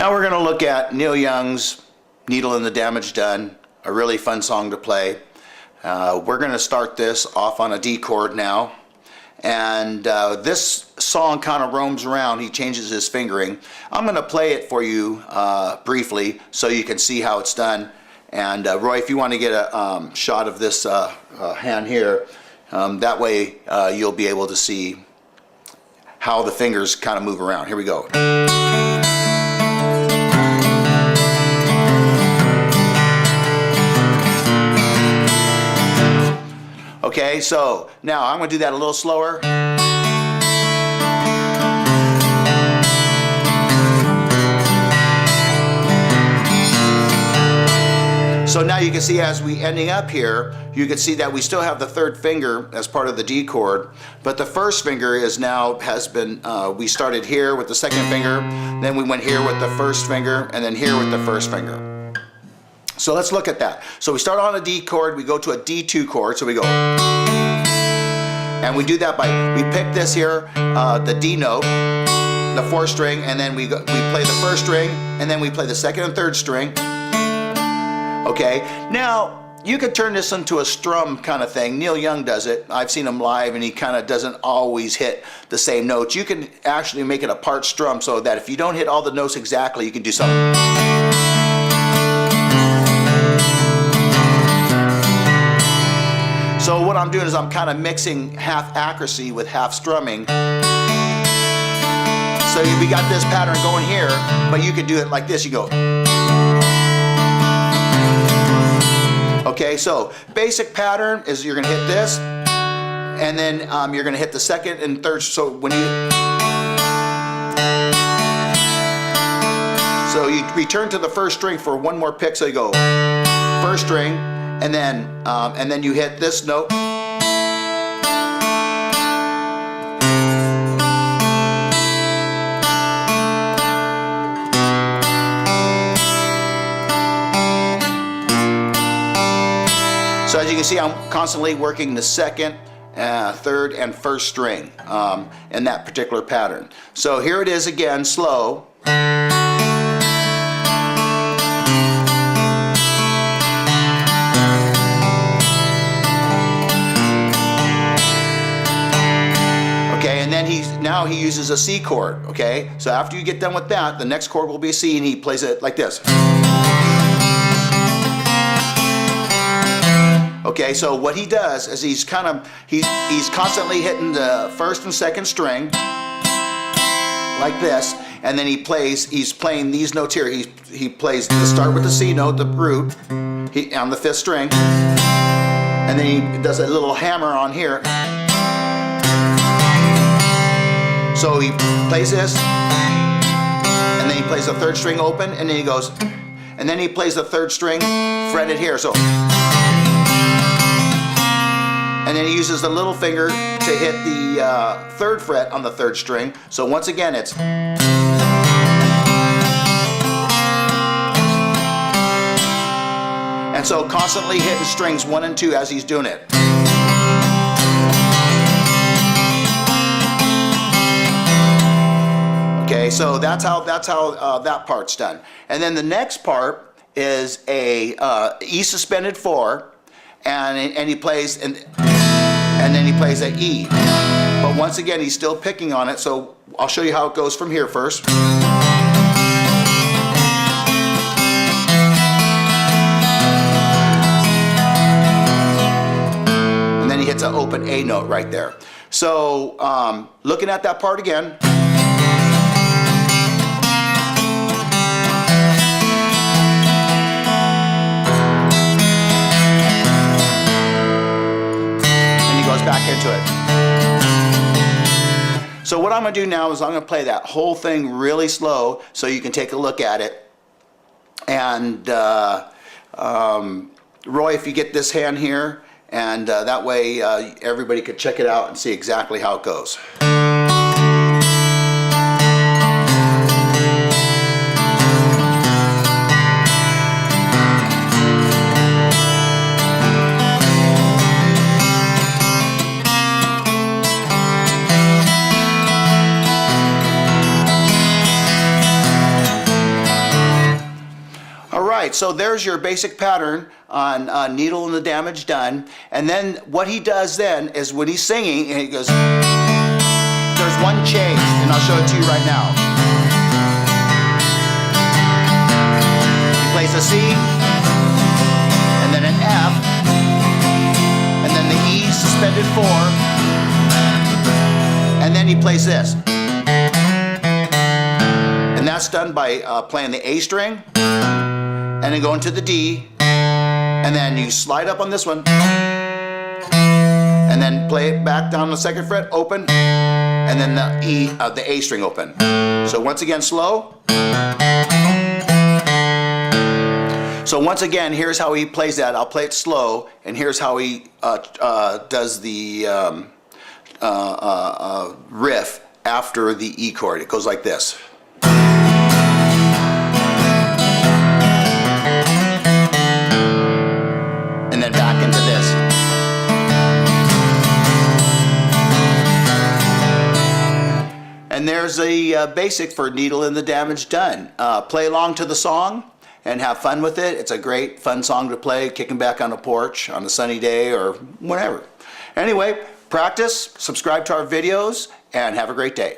Now we're going to look at Neil Young's Needle and the Damage Done, a really fun song to play. We're going to start this off on a D chord now. And this song kind of roams around. He changes his fingering. I'm going to play it for you briefly so you can see how it's done. And Roy, if you want to get a shot of this hand here, that way you'll be able to see how the fingers kind of move around. Here we go. Okay, so now I'm going to do that a little slower. So now you can see as we ending up here, you can see that we still have the third finger as part of the D chord, but the first finger is now has been, we started here with the second finger, then we went here with the first finger, and then here with the first finger. So let's look at that. So we start on a D chord, we go to a D2 chord, so we go. And we do that by, we pick this here, the D note, the fourth string, and then we play the first string, and then we play the second and third string. Okay, now you could turn this into a strum kind of thing. Neil Young does it. I've seen him live and he kind of doesn't always hit the same notes. You can actually make it a part strum so that if you don't hit all the notes exactly, you can do something. So what I'm doing is I'm kind of mixing half accuracy with half strumming. So we got this pattern going here, but you could do it like this. You go. Okay, so basic pattern is you're going to hit this, and then you're going to hit the second and third. So when you return to the first string for one more pick. So you go first string, and then you hit this note. So as you can see, I'm constantly working the second, third, and first string in that particular pattern. So here it is again, slow. Okay, and then now he uses a C chord. Okay, so after you get done with that, the next chord will be a C, and he plays it like this. Okay, so what he does is he's constantly hitting the first and second string like this, and then he's playing these notes here. He plays the start with the C note, the root, on the fifth string, and then he does a little hammer on here. So he plays this, and then he plays the third string open, and then he goes, and then he plays the third string fretted here. So. And then he uses the little finger to hit the third fret on the third string. So once again, it's. And so constantly hitting strings 1 and 2 as he's doing it. Okay, so that's how that part's done. And then the next part is a E suspended 4, and he plays and then he plays an E. But once again, he's still picking on it, so I'll show you how it goes from here first. And then he hits an open A note right there. So looking at that part again. Back into it. So what I'm going to do now is I'm going to play that whole thing really slow so you can take a look at it. And Roy, if you get this hand here, and that way everybody could check it out and see exactly how it goes. right, so there's your basic pattern on Needle and the Damage Done. And then what he does then is when he's singing, and he goes, there's one change, and I'll show it to you right now. He plays a C, and then an F, and then the E suspended 4, and then he plays this. And that's done by playing the A string, and then going to the D, and then you slide up on this one, and then play it back down the 2nd fret, open, and then the A string open. So once again, slow. So once again, here's how he plays that. I'll play it slow, and here's how he does the riff after the E chord. It goes like this. And then back into this. And there's a basic for Needle and the Damage Done. Play along to the song and have fun with it. It's a great, fun song to play, kicking back on the porch on a sunny day or whenever. Anyway, practice, subscribe to our videos, and have a great day.